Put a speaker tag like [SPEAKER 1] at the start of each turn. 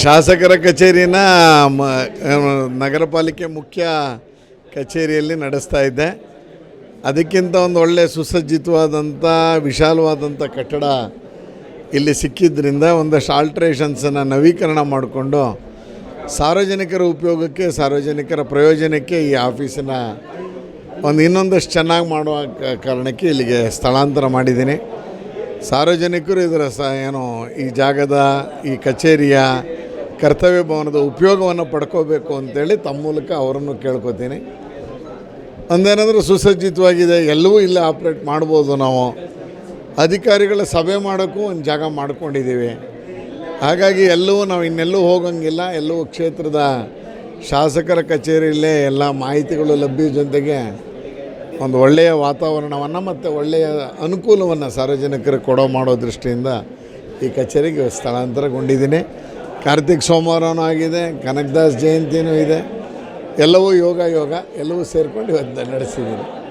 [SPEAKER 1] ಶಾಸಕರ ಕಚೇರಿನ ನಗರ ಪಾಲಿಕೆ ಮುಖ್ಯ ಕಚೇರಿಯಲ್ಲಿ ನಡೆಸ್ತಾ ಇದ್ದೆ. ಅದಕ್ಕಿಂತ ಒಂದು ಒಳ್ಳೆಯ ಸುಸಜ್ಜಿತವಾದಂಥ ವಿಶಾಲವಾದಂಥ ಕಟ್ಟಡ ಇಲ್ಲಿ ಸಿಕ್ಕಿದ್ದರಿಂದ ಒಂದಷ್ಟು ಆಲ್ಟ್ರೇಷನ್ಸನ್ನು ನವೀಕರಣ ಮಾಡಿಕೊಂಡು ಸಾರ್ವಜನಿಕರ ಉಪಯೋಗಕ್ಕೆ, ಸಾರ್ವಜನಿಕರ ಪ್ರಯೋಜನಕ್ಕೆ ಈ ಆಫೀಸಿನ ಇನ್ನೊಂದಷ್ಟು ಚೆನ್ನಾಗಿ ಮಾಡುವ ಕಾರಣಕ್ಕೆ ಇಲ್ಲಿಗೆ ಸ್ಥಳಾಂತರ ಮಾಡಿದ್ದೀನಿ. ಸಾರ್ವಜನಿಕರು ಇದರ ಈ ಜಾಗದ, ಈ ಕಚೇರಿಯ, ಕರ್ತವ್ಯ ಭವನದ ಉಪಯೋಗವನ್ನು ಪಡ್ಕೋಬೇಕು ಅಂತೇಳಿ ತಮ್ಮ ಮೂಲಕ ಅವರನ್ನು ಕೇಳ್ಕೊತೀನಿ. ಒಂದೇನಾದರೂ ಸುಸಜ್ಜಿತವಾಗಿದೆ, ಎಲ್ಲವೂ ಇಲ್ಲೇ ಆಪ್ರೇಟ್ ಮಾಡ್ಬೋದು. ನಾವು ಅಧಿಕಾರಿಗಳ ಸಭೆ ಮಾಡೋಕ್ಕೂ ಒಂದು ಜಾಗ ಮಾಡ್ಕೊಂಡಿದ್ದೀವಿ. ಹಾಗಾಗಿ ಎಲ್ಲವೂ ನಾವು ಇನ್ನೆಲ್ಲೂ ಹೋಗೋಂಗಿಲ್ಲ. ಎಲ್ಲವೂ ಕ್ಷೇತ್ರದ ಶಾಸಕರ ಕಚೇರಿಯಲ್ಲೇ ಎಲ್ಲ ಮಾಹಿತಿಗಳು ಲಭ್ಯ, ಜೊತೆಗೆ ಒಂದು ಒಳ್ಳೆಯ ವಾತಾವರಣವನ್ನು ಮತ್ತು ಒಳ್ಳೆಯ ಅನುಕೂಲವನ್ನು ಸಾರ್ವಜನಿಕರಿಗೆ ಮಾಡೋ ದೃಷ್ಟಿಯಿಂದ ಈ ಕಚೇರಿಗೆ ಸ್ಥಳಾಂತರಗೊಂಡಿದ್ದೀನಿ. ಕಾರ್ತಿಕ್ ಸೋಮವಾರನೂ ಆಗಿದೆ, ಕನಕದಾಸ್ ಜಯಂತಿನೂ ಇದೆ. ಎಲ್ಲವೂ ಯೋಗ ಎಲ್ಲವೂ ಸೇರಿಕೊಂಡು ಇವತ್ತು ನಡೆಸಿದ್ದೀನಿ.